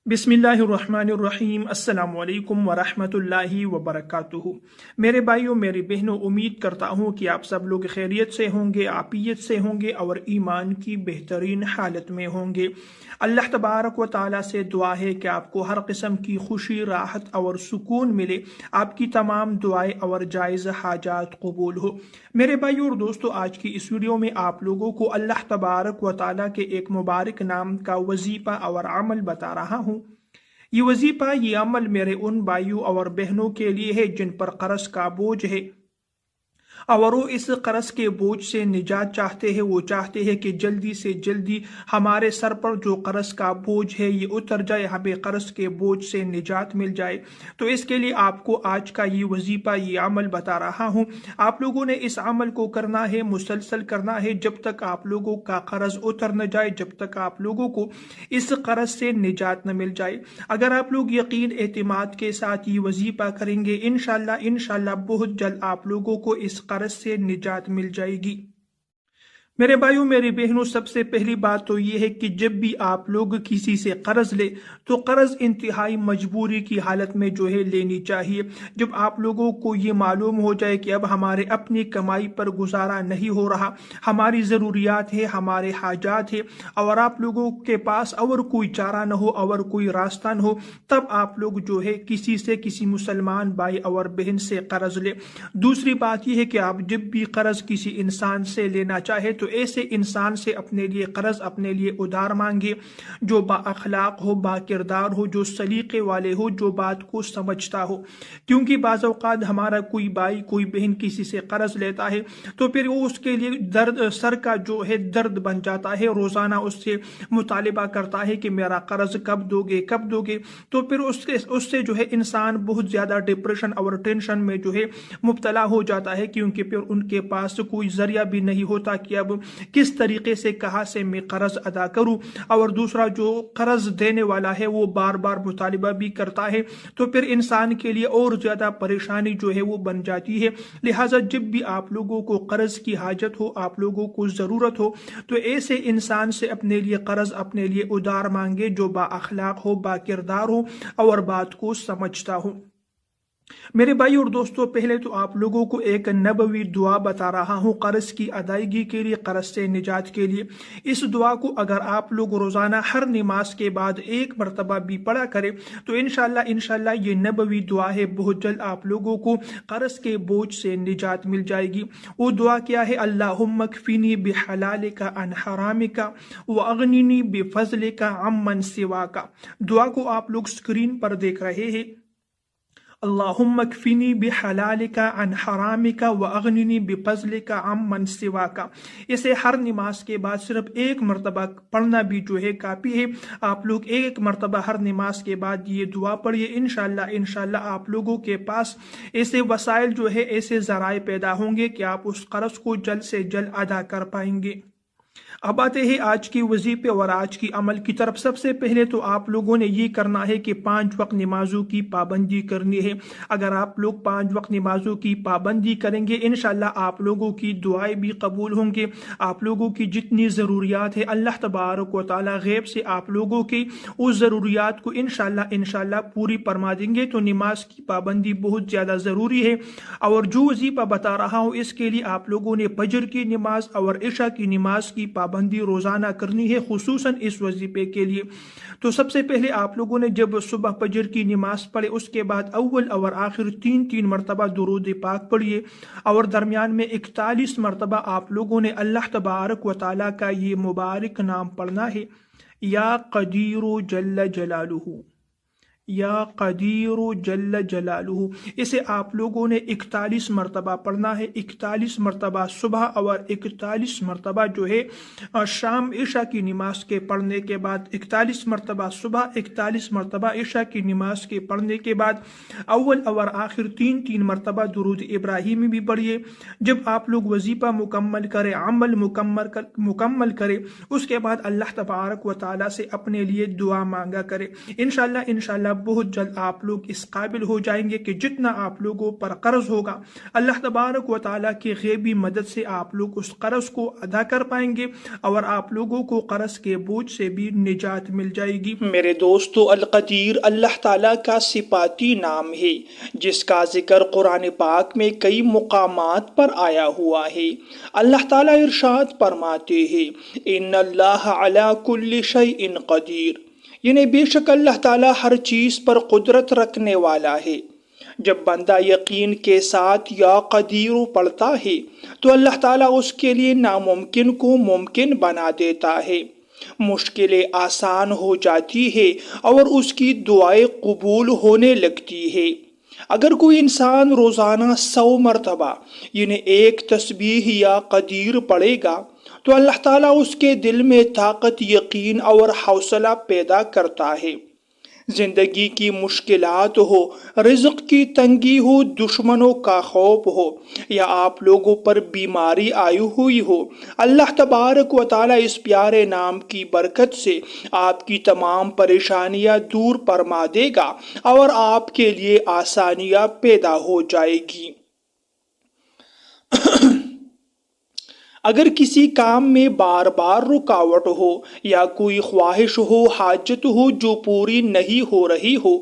बिस्मिल्लाहिर्रहमानिर्रहीम। अस्सलाम वालेकुम वरहमतुल्लाहि वबरकातुहू। मेरे भाइयों, मेरी बहनों, उम्मीद करता हूँ कि आप सब लोग खैरियत से होंगे, आफियत से होंगे और ईमान की बेहतरीन हालत में होंगे। अल्लाह तबारक व तआला से दुआ है कि आपको हर किस्म की खुशी, राहत और सुकून मिले, आपकी तमाम दुआएं और जायज़ हाजात कबूल हो। मेरे भाइयों और दोस्तों, आज की इस वीडियो में आप लोगों को अल्लाह तबारक व तआला के एक मुबारक नाम का वजीफ़ा और अमल बता रहा हूँ। ये वजीफा, ये अमल मेरे उन भाइयों और बहनों के लिए है जिन पर कर्ज का बोझ है और वो इस कर्ज के बोझ से निजात चाहते हैं। वो चाहते हैं कि जल्दी से जल्दी हमारे सर पर जो कर्ज का बोझ है ये उतर जाए, हमें कर्ज के बोझ से निजात मिल जाए। तो इसके लिए आपको आज का ये वजीफा, ये अमल बता रहा हूँ। आप लोगों ने इस अमल को करना है, मुसलसल करना है जब तक आप लोगों का कर्ज उतर न जाए, जब तक आप लोगों को इस कर्ज से निजात न मिल जाए। अगर आप लोग यकीन एतमाद के साथ ये वजीफा करेंगे, इंशाल्लाह बहुत जल्द आप लोगों को इस कर्ज से निजात मिल जाएगी। मेरे भाइयों, मेरी बहनों, सबसे पहली बात तो ये है कि जब भी आप लोग किसी से कर्ज ले तो कर्ज इंतहाई मजबूरी की हालत में जो है लेनी चाहिए। जब आप लोगों को ये मालूम हो जाए कि अब हमारे अपनी कमाई पर गुजारा नहीं हो रहा, हमारी ज़रूरियात है, हमारे हाजात है और आप लोगों के पास और कोई चारा न हो और कोई रास्ता न हो, तब आप लोग जो है किसी से, किसी मुसलमान भाई और बहन से कर्ज ले। दूसरी बात यह है कि आप जब भी कर्ज किसी इंसान से लेना चाहे तो ऐसे इंसान से अपने लिए कर्ज, अपने लिए उधार मांगे जो बाअखलाक हो, बाकिरदार हो, जो सलीके वाले हो, जो बात को समझता हो। क्योंकि बाज़ औक़ात हमारा कोई भाई, कोई बहन किसी से कर्ज लेता है तो फिर वो उसके लिए दर्द, सर का जो है दर्द बन जाता है। रोज़ाना उससे मुतालिबा करता है कि मेरा कर्ज कब दोगे, कब दोगे। तो फिर उससे जो है इंसान बहुत ज़्यादा डिप्रेशन और टेंशन में जो है मुब्तला हो जाता है, क्योंकि फिर उनके पास कोई जरिया भी नहीं होता कि अब किस तरीके से, कहाँ से मैं कर्ज अदा करूं। और दूसरा, जो कर्ज देने वाला है वो बार बार मुतालिबा भी करता है, तो फिर इंसान के लिए और ज्यादा परेशानी जो है वो बन जाती है। लिहाजा जब भी आप लोगों को कर्ज की हाजत हो, आप लोगों को जरूरत हो, तो ऐसे इंसान से अपने लिए कर्ज, अपने लिए उधार मांगे जो बाअखलाक हो, बाकिरदार हो और बात को समझता हो। मेरे भाई और दोस्तों, पहले तो आप लोगों को एक नबवी दुआ बता रहा हूँ कर्ज की अदायगी के लिए, कर्ज से निजात के लिए। इस दुआ को अगर आप लोग रोजाना हर नमाज के बाद एक मरतबा भी पढ़ा करें तो इंशाल्लाह ये नबवी दुआ है, बहुत जल्द आप लोगों को कर्ज के बोझ से निजात मिल जाएगी। वो दुआ क्या है? अल्लाहुम्मा कफिनी बिहलालिका अन हरामिका व अगनिनी बिफज़लिका अम्मन सिवाका। दुआ को आप लोग स्क्रीन पर देख रहे हैं। अल्लाहुम्मा कफिनी बिहलालिका अन हरामिका व अगनिनी बिफज़लिका अम्मन सिवाका। इसे हर नमाज के बाद सिर्फ एक मरतबा पढ़ना भी जो है काफ़ी है। आप लोग एक मरतबा हर नमाज के बाद ये दुआ पढ़िए। इंशाल्लाह आप लोगों के पास ऐसे वसाइल जो है, ऐसे ज़राए पैदा होंगे कि आप उस कर्ज को जल्द से जल्द अदा कर पाएंगे। अब आते हैं आज की वजीफे और आज की अमल की तरफ। सबसे पहले तो आप लोगों ने ये करना है कि 5 वक्त नमाजों की पाबंदी करनी है। अगर आप लोग 5 वक्त नमाजों की पाबंदी करेंगे, इंशाल्लाह आप लोगों की दुआएं भी कबूल होंगे। आप लोगों की जितनी ज़रूरियात है, अल्लाह तबारक व तआला गैब से आप लोगों की उस ज़रूरियात को इंशाल्लाह पूरी फरमा देंगे। तो नमाज की पाबंदी बहुत ज़्यादा ज़रूरी है। और जो वजीफा बता रहा हूँ इसके लिए आप लोगों ने फजर की नमाज और इशा की नमाज की पाबंदी रोजाना करनी है, खुसूसन इस वजीफे के लिए। तो सबसे पहले आप लोगों ने जब सुबह फजर की नमाज पढ़े, उसके बाद अव्वल और आखिर 3 मरतबा दुरूद पाक पढ़िए और दरमियान में 41 मरतबा आप लोगों ने अल्लाह तबारक व तआला का ये मुबारक नाम पढ़ना है, या कदीरो जल्ल जलालुहु, या कदीरो जल्ल जलालुहु। इसे आप लोगों ने 41 मरतबा पढ़ना है। 41 मरतबा सुबह और 41 मरतबा जो है शाम इशा की नमाज के पढ़ने के बाद। 41 मरतबा सुबह, 41 मरतबा इशा की नमाज के पढ़ने के बाद अव्वल और आखिर 3 मरतबा दुरूद इब्राहिमी भी पढ़िए। जब आप लोग वजीफा मुकम्मल करें, अमल मुकम्मल करें, उसके बाद अल्लाह तबारक व तआला से अपने लिए दुआ मांगा करें। इंशाल्लाह بہت جلد آپ لوگ اس قابل ہو جائیں گے کہ جتنا آپ لوگوں پر قرض ہوگا اللہ تبارک و تعالیٰ کی غیبی مدد سے آپ لوگ اس قرض کو ادا کر پائیں گے اور آپ لوگوں کو قرض کے بوجھ سے بھی نجات مل جائے گی۔ میرے دوستو، القدیر اللہ تعالیٰ کا صفاتی نام ہے جس کا ذکر قرآن پاک میں کئی مقامات پر آیا ہوا ہے۔ اللہ تعالیٰ ارشاد فرماتے ہیں ان اللہ علی کل شیء قدیر، یعنی بے شک اللہ تعالیٰ ہر چیز پر قدرت رکھنے والا ہے۔ جب بندہ یقین کے ساتھ یا قدیر پڑھتا ہے تو اللہ تعالیٰ اس کے لیے ناممکن کو ممکن بنا دیتا ہے، مشکلیں آسان ہو جاتی ہے اور اس کی دعائیں قبول ہونے لگتی ہے۔ اگر کوئی انسان روزانہ 100 مرتبہ یعنی ایک تسبیح یا قدیر پڑھے گا تو اللہ تعالیٰ اس کے دل میں طاقت، یقین اور حوصلہ پیدا کرتا ہے۔ زندگی کی مشکلات ہو، رزق کی تنگی ہو، دشمنوں کا خوف ہو یا آپ لوگوں پر بیماری آئی ہوئی ہو، اللہ تبارک و تعالیٰ اس پیارے نام کی برکت سے آپ کی تمام پریشانیاں دور فرما دے گا اور آپ کے لیے آسانیاں پیدا ہو جائے گی۔ اگر کسی کام میں بار بار رکاوٹ ہو یا کوئی خواہش ہو، حاجت ہو جو پوری نہیں ہو رہی ہو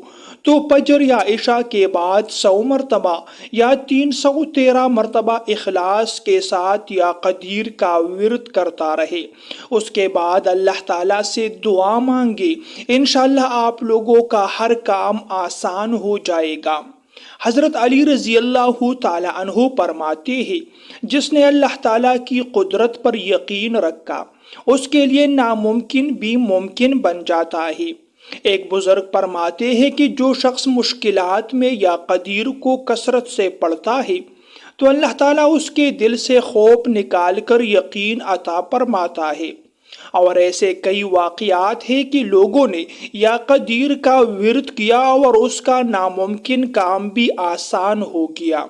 تو فجر یا عشاء کے بعد 100 مرتبہ یا 313 مرتبہ اخلاص کے ساتھ یا قدیر کا ورد کرتا رہے۔ اس کے بعد اللہ تعالیٰ سے دعا مانگے، انشاءاللہ آپ لوگوں کا ہر کام آسان ہو جائے گا۔ حضرت علی رضی اللہ تعالیٰ عنہ فرماتے ہیں جس نے اللہ تعالیٰ کی قدرت پر یقین رکھا اس کے لیے ناممکن بھی ممکن بن جاتا ہے۔ ایک بزرگ فرماتے ہیں کہ جو شخص مشکلات میں یا قدیر کو کثرت سے پڑھتا ہے تو اللہ تعالیٰ اس کے دل سے خوف نکال کر یقین عطا فرماتا ہے۔ اور ایسے کئی واقعات ہیں کہ لوگوں نے یا قدیر کا ورد کیا اور اس کا ناممکن کام بھی آسان ہو گیا۔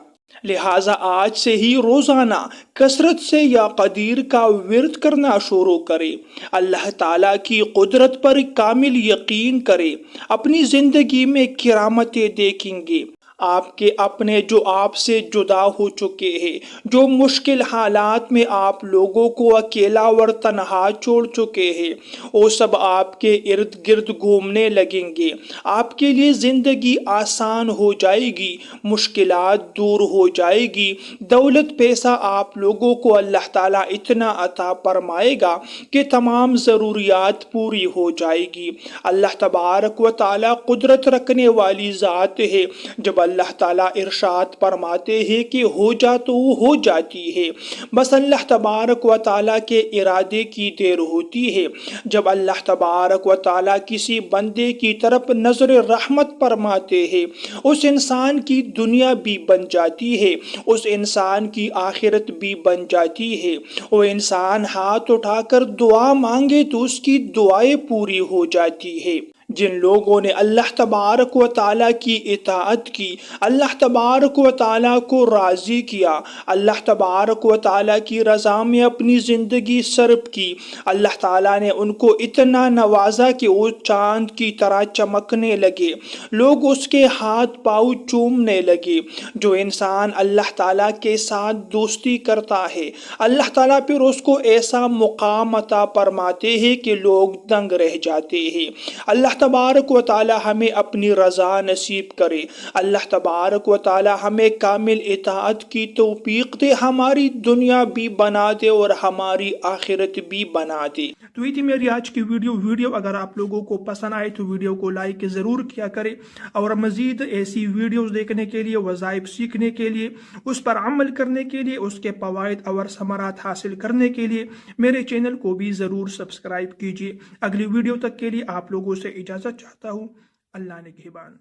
لہٰذا آج سے ہی روزانہ کثرت سے یا قدیر کا ورد کرنا شروع کرے، اللہ تعالیٰ کی قدرت پر کامل یقین کرے، اپنی زندگی میں کرامتیں دیکھیں گے۔ آپ کے اپنے جو آپ سے جدا ہو چکے ہیں، جو مشکل حالات میں آپ لوگوں کو اکیلا اور تنہا چھوڑ چکے ہیں، وہ سب آپ کے ارد گرد گھومنے لگیں گے۔ آپ کے لیے زندگی آسان ہو جائے گی، مشکلات دور ہو جائے گی، دولت پیسہ آپ لوگوں کو اللہ تعالیٰ اتنا عطا فرمائے گا کہ تمام ضروریات پوری ہو جائے گی۔ اللہ تبارک و تعالیٰ قدرت رکھنے والی ذات ہے۔ جب اللہ تعالیٰ ارشاد فرماتے ہیں کہ ہو جا تو وہ ہو جاتی ہے، بس اللہ تبارک و تعالیٰ کے ارادے کی دیر ہوتی ہے۔ جب اللہ تبارک و تعالیٰ کسی بندے کی طرف نظر رحمت فرماتے ہیں اس انسان کی دنیا بھی بن جاتی ہے، اس انسان کی آخرت بھی بن جاتی ہے۔ وہ انسان ہاتھ اٹھا کر دعا مانگے تو اس کی دعائیں پوری ہو جاتی ہے۔ جن لوگوں نے اللہ تبارک و تعالیٰ کی اطاعت کی، اللہ تبارک و تعالیٰ کو راضی کیا، اللہ تبارک و تعالیٰ کی رضا میں اپنی زندگی صرف کی، اللہ تعالیٰ نے ان کو اتنا نوازا کہ وہ چاند کی طرح چمکنے لگے، لوگ اس کے ہاتھ پاؤں چومنے لگے۔ جو انسان اللہ تعالیٰ کے ساتھ دوستی کرتا ہے اللہ تعالیٰ پھر اس کو ایسا مقام عطا فرماتے ہیں کہ لوگ دنگ رہ جاتے ہیں۔ اللہ تبارک و تعالی ہمیں اپنی رضا نصیب کرے، اللہ تبارک و تعالی ہمیں کامل اطاعت کی توفیق دے، ہماری دنیا بھی بنا دے اور ہماری آخرت بھی بنا دے۔ تو یہ تھی میری آج کی ویڈیو اگر آپ لوگوں کو پسند آئے تو ویڈیو کو لائک ضرور کیا کرے، اور مزید ایسی ویڈیوز دیکھنے کے لیے، وظائف سیکھنے کے لیے، اس پر عمل کرنے کے لیے، اس کے فوائد اور ثمرات حاصل کرنے کے لیے میرے چینل کو بھی ضرور سبسکرائب کیجیے۔ اگلی ویڈیو تک کے لیے آپ لوگوں سے اجازت چاہتا ہوں۔ اللہ نگہبان۔